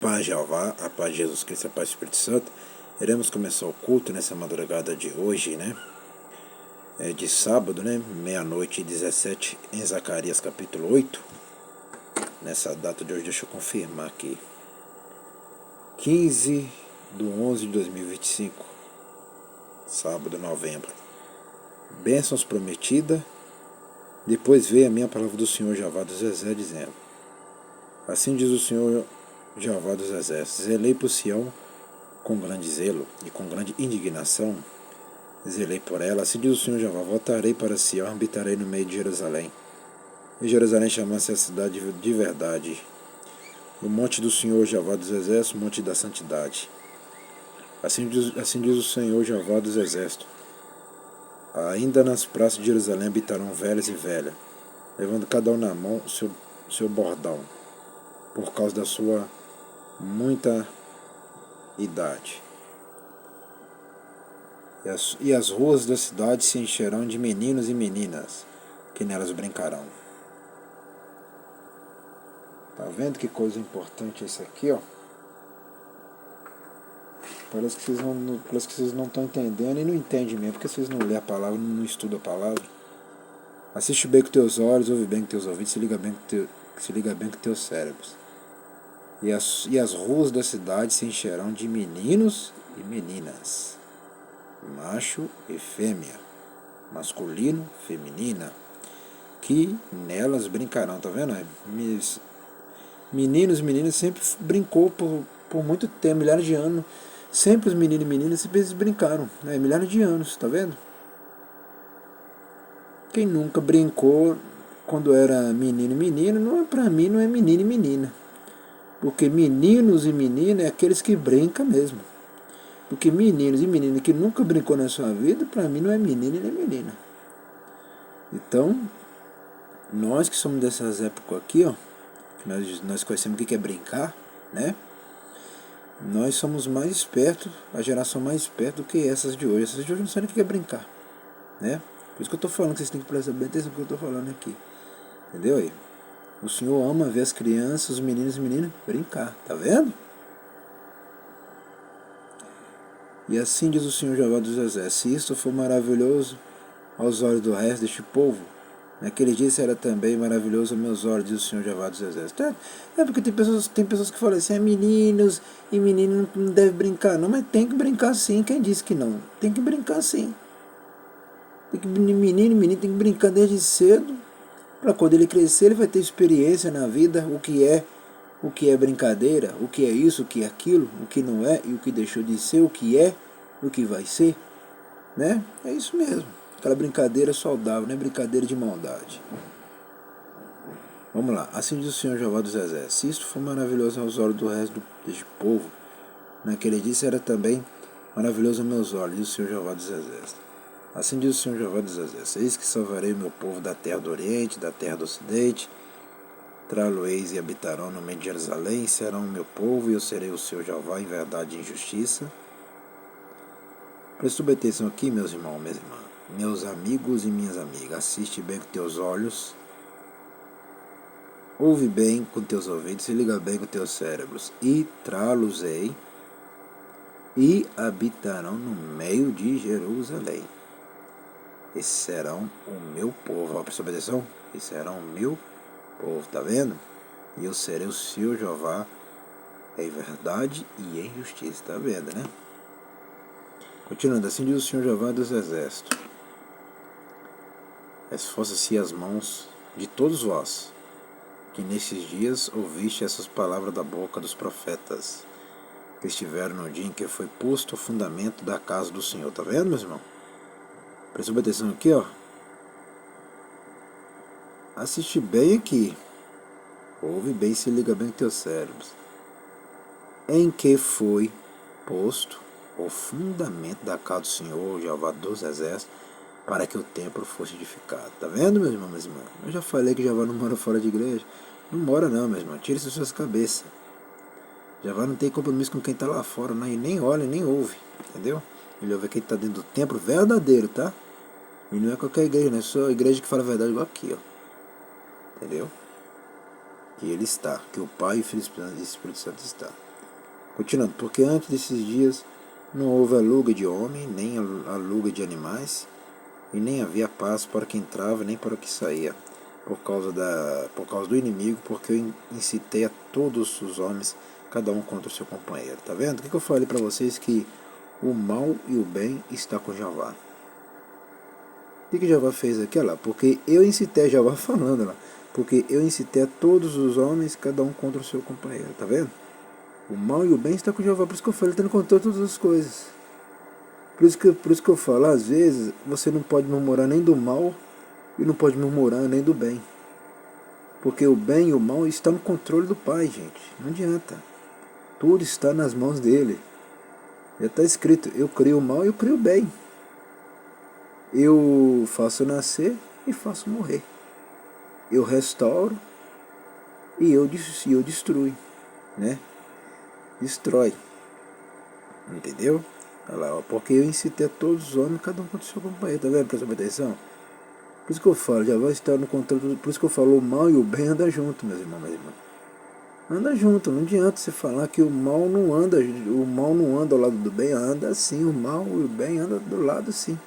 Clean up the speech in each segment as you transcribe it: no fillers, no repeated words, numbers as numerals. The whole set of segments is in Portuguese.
Paz de Jeová, a paz de Jesus Cristo, a paz do Espírito Santo. Iremos começar o culto nessa madrugada de hoje, né? De sábado, né? Meia-noite e 17, em Zacarias capítulo 8. Nessa data de hoje, deixa eu confirmar aqui. 15/11/2025, sábado, novembro. Bênçãos prometidas. Depois veio a minha palavra do Senhor Jeová dos Exércitos, dizendo: assim diz o Senhor Jeová dos Exércitos: zelei por Sião com grande zelo e com grande indignação, zelei por ela. Assim diz o Senhor Jeová: voltarei para Sião, habitarei no meio de Jerusalém. E Jerusalém chama-se a cidade de verdade, o monte do Senhor Jeová dos Exércitos, monte da santidade. Assim diz o Senhor Jeová dos Exércitos: ainda nas praças de Jerusalém habitarão velhos e velhas, levando cada um na mão seu bordão, por causa da sua muita idade. E as ruas da cidade se encherão de meninos e meninas, que nelas brincarão. Tá vendo que coisa importante isso aqui, ó? Parece que vocês não estão entendendo e não entendem mesmo, porque vocês não lêem a palavra, não estudam a palavra. Assiste bem com teus olhos, ouve bem com teus ouvidos, se liga bem com teus cérebros. E as ruas da cidade se encherão de meninos e meninas, macho e fêmea, masculino, feminina, que nelas brincarão. Tá vendo? Meninos e meninas sempre brincou por muito tempo, milhares de anos. Sempre os meninos e meninas sempre eles brincaram, né? Milhares de anos, tá vendo? Quem nunca brincou quando era menino e menina, pra mim não é menino e menina. Porque meninos e meninas é aqueles que brincam mesmo. Porque meninos e meninas que nunca brincou na sua vida, pra mim não é menino nem menina. Então, nós que somos dessas épocas aqui, ó, nós conhecemos o que é brincar, né? Nós somos mais espertos, a geração mais esperta do que essas de hoje. Essas de hoje não sabem o que é brincar, né? Por isso que eu estou falando que vocês têm que prestar bem atenção no que eu estou falando aqui. Entendeu aí? O Senhor ama ver as crianças, os meninos e meninas brincar, tá vendo? E assim diz o Senhor Jeová dos Exércitos: se isto for maravilhoso aos olhos do resto deste povo, naquele dia será também maravilhoso aos meus olhos, diz o Senhor Jeová dos Exércitos. É porque tem pessoas que falam assim: meninos e meninos não devem brincar. Não, mas tem que brincar sim. Quem disse que não? Tem que brincar sim. Menino e menina tem que brincar desde cedo, para quando ele crescer ele vai ter experiência na vida, o que é brincadeira, o que é isso, o que é aquilo, o que não é e o que deixou de ser, o que é, o que vai ser, né? É isso mesmo. Aquela brincadeira saudável, não é brincadeira de maldade. Vamos lá. Assim diz o Senhor Jeová dos Exércitos: se isto for maravilhoso aos olhos do resto deste povo, naquele dia será também maravilhoso aos meus olhos, diz o Senhor Jeová dos Exércitos. Assim diz o Senhor Jeová dos Exércitos: eis que salvarei o meu povo da terra do Oriente, da terra do Ocidente. Trá-lo-eis e habitarão no meio de Jerusalém, serão o meu povo, e eu serei o seu Jeová em verdade e em justiça. Preste bem atenção aqui, meus irmãos, minhas irmãs, meus amigos e minhas amigas. Assiste bem com teus olhos, ouve bem com teus ouvidos, se liga bem com teus cérebros. E trá-los-ei e habitarão no meio de Jerusalém. Esses serão o meu povo. Ó, presta bem atenção? Esses serão o meu povo, tá vendo? E eu serei o seu Jeová em verdade e em justiça, tá vendo, né? Continuando, assim diz o Senhor Jeová dos Exércitos: esforça-se as mãos de todos vós, que nesses dias ouviste essas palavras da boca dos profetas, que estiveram no dia em que foi posto o fundamento da casa do Senhor. Tá vendo, meus irmãos? Presta atenção aqui, ó. Assiste bem aqui. Ouve bem, se liga bem com teus cérebros. Em que foi posto o fundamento da casa do Senhor, Jeová dos Exércitos, para que o templo fosse edificado. Tá vendo, meus irmãos, minhas irmãs? Eu já falei que Jeová não mora fora de igreja. Não mora não, meus irmãos. Tira isso das suas cabeças. Jeová não tem compromisso com quem está lá fora, não, e nem olha, nem ouve. Entendeu? Ele ouve quem está dentro do templo verdadeiro, tá? E não é qualquer igreja, não é só a igreja que fala a verdade igual aqui, ó. Entendeu? Que ele está, que o Pai, o Filho e o Espírito Santo está. Continuando, porque antes desses dias não houve aluga de homem, nem aluga de animais, e nem havia paz para quem entrava, nem para o que saía, por causa do inimigo, porque eu incitei a todos os homens, cada um contra o seu companheiro. Tá vendo? O que eu falei para vocês? Que o mal e o bem está com Jeová. O que Jeová fez aqui? Olha lá, porque eu incitei, Jeová falando lá, porque eu incitei a todos os homens, cada um contra o seu companheiro. Tá vendo? O mal e o bem está com Jeová. Por isso que eu falei, ele está no controle de todas as coisas. Por isso que eu falo, às vezes você não pode murmurar nem do mal e não pode murmurar nem do bem. Porque o bem e o mal estão no controle do Pai, gente. Não adianta. Tudo está nas mãos dele. Já está escrito, eu crio o mal e eu crio o bem. Eu faço nascer e faço morrer. Eu restauro e eu destruo, né? Destrói. Entendeu? Olha lá, ó, porque eu incitei a todos os homens, cada um contra o seu companheiro. Tá vendo? Presta atenção. Por isso que eu falo, já vai estar no controle. Por isso que eu falo, o mal e o bem andam junto, meus irmãos, minhas irmãs. Anda junto, não adianta você falar que o mal não anda ao lado do bem, anda assim, o mal e o bem andam do lado sim.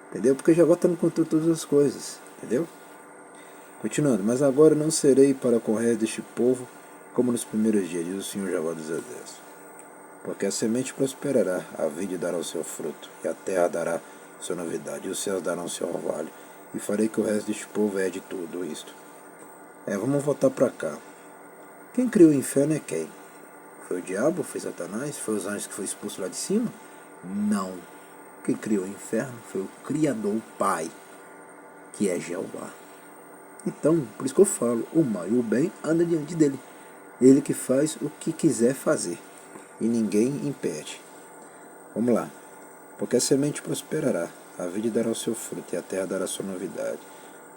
Entendeu? Porque já vai estar no controle de todas as coisas. Entendeu? Continuando, mas agora não serei para com o resto deste povo como nos primeiros dias, diz o Senhor Jeová dos Exércitos. Porque a semente prosperará, a vide dará o seu fruto, e a terra dará sua novidade, e os céus darão o seu orvalho, e farei que o resto deste povo herde tudo isto. Vamos voltar para cá. Quem criou o inferno é quem? Foi o diabo? Foi Satanás? Foi os anjos que foi expulso lá de cima? Não. Quem criou o inferno foi o Criador, o Pai, que é Jeová. Então, por isso que eu falo, o mal e o bem andam diante dele. Ele que faz o que quiser fazer. E ninguém impede. Vamos lá. Porque a semente prosperará, a vide dará o seu fruto, e a terra dará a sua novidade.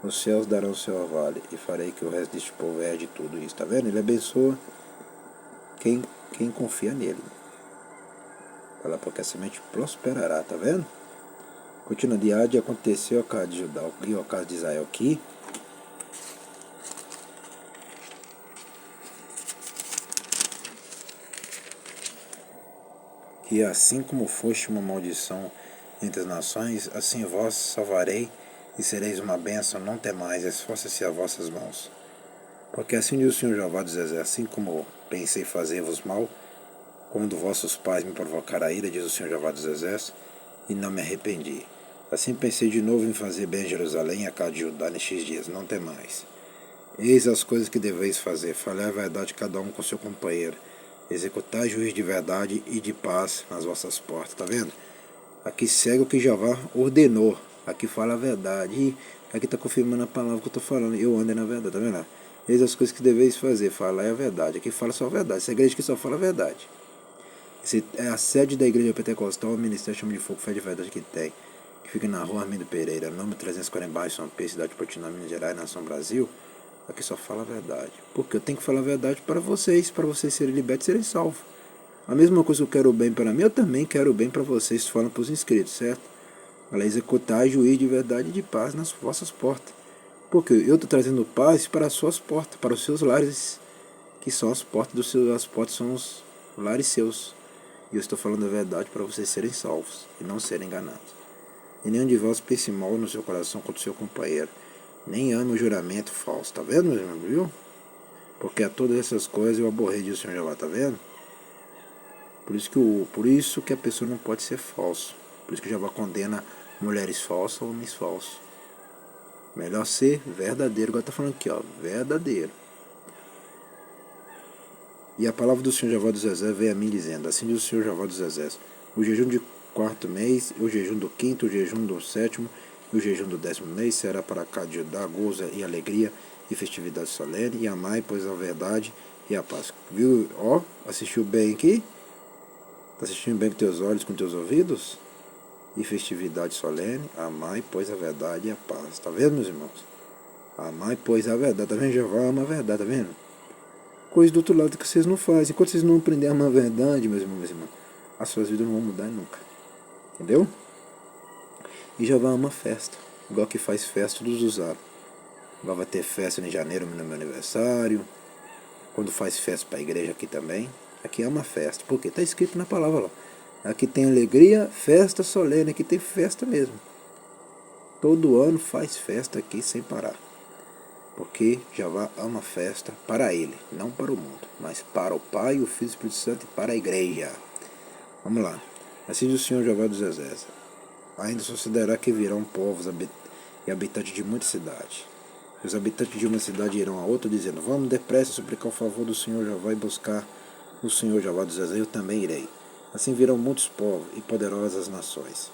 Os céus darão o seu orvalho, e farei que o resto deste povo herde tudo isso. Tá vendo? Ele abençoa quem confia nele. Fala, porque a semente prosperará, tá vendo? Continua de Ade, aconteceu ao caso de Judá e ao caso de Israel aqui. Que assim como foste uma maldição entre as nações, assim vós salvarei e sereis uma bênção, não temais, esforça-se as vossas mãos. Porque assim diz o Senhor Jeová dos Exércitos, assim como pensei fazer-vos mal, como dos vossos pais me provocar a ira, diz o Senhor Jeová dos Exércitos, e não me arrependi. Assim pensei de novo em fazer bem a Jerusalém e a casa de Judá nestes dias, não temais. Eis as coisas que deveis fazer, falai a verdade cada um com seu companheiro, executai juízo de verdade e de paz nas vossas portas, tá vendo? Aqui segue o que Jeová ordenou, aqui fala a verdade, e aqui está confirmando a palavra que eu estou falando, eu ando na verdade, tá vendo? Eis as coisas que deveis fazer, falai a verdade, aqui fala só a verdade, essa igreja aqui só fala a verdade. Esse é a sede da igreja pentecostal, o ministério Chama de Fogo, Fé de Verdade que tem, que fica na rua Armindo Pereira, número 340 baixo, São Pedro, cidade de Portinho, Minas Gerais, nação Brasil. Aqui só fala a verdade, porque eu tenho que falar a verdade para vocês serem libertos e serem salvos. A mesma coisa que eu quero o bem para mim, eu também quero o bem para vocês, falando para os inscritos, certo? Ela executar juízo de verdade e de paz nas vossas portas. Porque eu estou trazendo paz para as suas portas, para os seus lares, que são as portas dos seus, as portas são os lares seus. E eu estou falando a verdade para vocês serem salvos e não serem enganados. E nenhum de vós pense mal no seu coração contra o seu companheiro, nem ame o juramento falso, tá vendo, meu irmão, viu? Porque a todas essas coisas eu aborreço, diz o Senhor Jeová, tá vendo? Por isso que a pessoa não pode ser falso. Por isso que Jeová condena mulheres falsas, homens falsos. Melhor ser verdadeiro, igual tá falando aqui, ó, verdadeiro. E a palavra do Senhor Jeová dos Exércitos veio a mim dizendo, assim diz o Senhor Jeová dos Exércitos, o jejum de 4º mês, o jejum do 5º, o jejum do 7º e o jejum do 10º mês será para cá de Judá, gozo e alegria e festividade solene, e amai, pois a verdade e a paz. Viu? Ó, assistiu bem aqui? Está assistindo bem com teus olhos, com teus ouvidos? E festividade solene, amai, pois a verdade e a paz. Tá vendo, meus irmãos? Amai, pois a verdade. Tá vendo? Jeová ama a verdade, tá vendo? Coisa do outro lado que vocês não fazem. Enquanto vocês não aprenderem a amar a verdade, meus irmãos, as suas vidas não vão mudar nunca. Entendeu? E Jeová ama festa. Igual que faz festa todos os anos. Igual vai ter festa em janeiro no meu aniversário. Quando faz festa para a igreja aqui também. Aqui é uma festa, porque está escrito na palavra lá. Aqui tem alegria, festa solene, aqui tem festa mesmo. Todo ano faz festa aqui sem parar. Porque Jeová ama festa para ele, não para o mundo, mas para o Pai, o Filho e o Espírito Santo e para a igreja. Vamos lá. Assim diz o Senhor Jeová dos Exércitos. Ainda sucederá que virão povos e habitantes de muitas cidades. Os habitantes de uma cidade irão a outra, dizendo: vamos depressa suplicar o favor do Senhor Jeová e buscar o Senhor Jeová dos Exércitos. Eu também irei. Assim virão muitos povos e poderosas nações.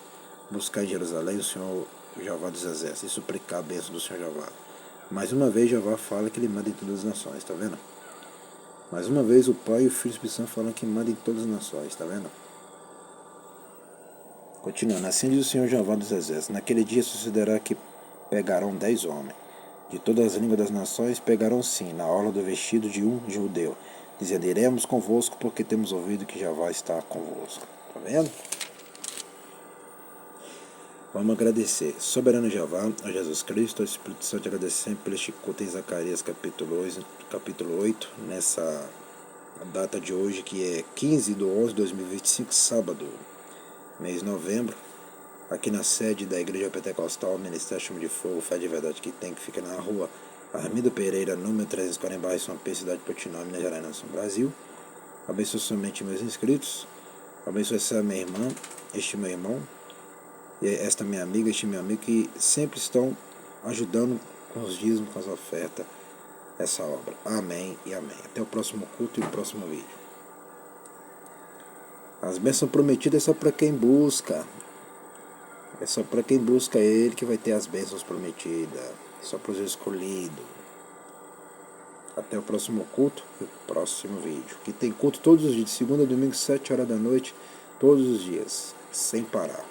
Buscar em Jerusalém o Senhor Jeová dos Exércitos e suplicar a bênção do Senhor Jeová. Mais uma vez Jeová fala que ele manda em todas as nações, tá vendo? Mais uma vez o Pai e o Filho e o Espírito Santo falam que manda em todas as nações, tá vendo? Continuando, assim diz o Senhor Jeová dos Exércitos: naquele dia sucederá que pegarão 10 homens, de todas as línguas das nações pegarão sim, na orla do vestido de um judeu, dizendo: iremos convosco, porque temos ouvido que Jeová está convosco. Tá vendo? Vamos agradecer. Soberano Jeová, a Jesus Cristo, ao Espírito Santo, agradecendo por este culto em Zacarias capítulo 8, nessa data de hoje, que é 15/11/2025, sábado, mês de novembro, aqui na sede da Igreja Pentecostal, Ministério Chama de Fogo, Fé de Verdade, que fica na rua Armindo Pereira, número 340, bairro São Pedro, cidade de Portinão, Minas Gerais, nação Brasil. Abençoe somente meus inscritos, abençoe essa minha irmã, este meu irmão, e esta minha amiga, este meu amigo, que sempre estão ajudando com os dízimos, com as ofertas, essa obra. Amém e amém. Até o próximo culto e o próximo vídeo. As bênçãos prometidas é só para quem busca. É só para quem busca Ele que vai ter as bênçãos prometidas. Só para os escolhidos. Até o próximo culto e o próximo vídeo. Que tem culto todos os dias, de segunda a domingo, 7 horas da noite, todos os dias, sem parar.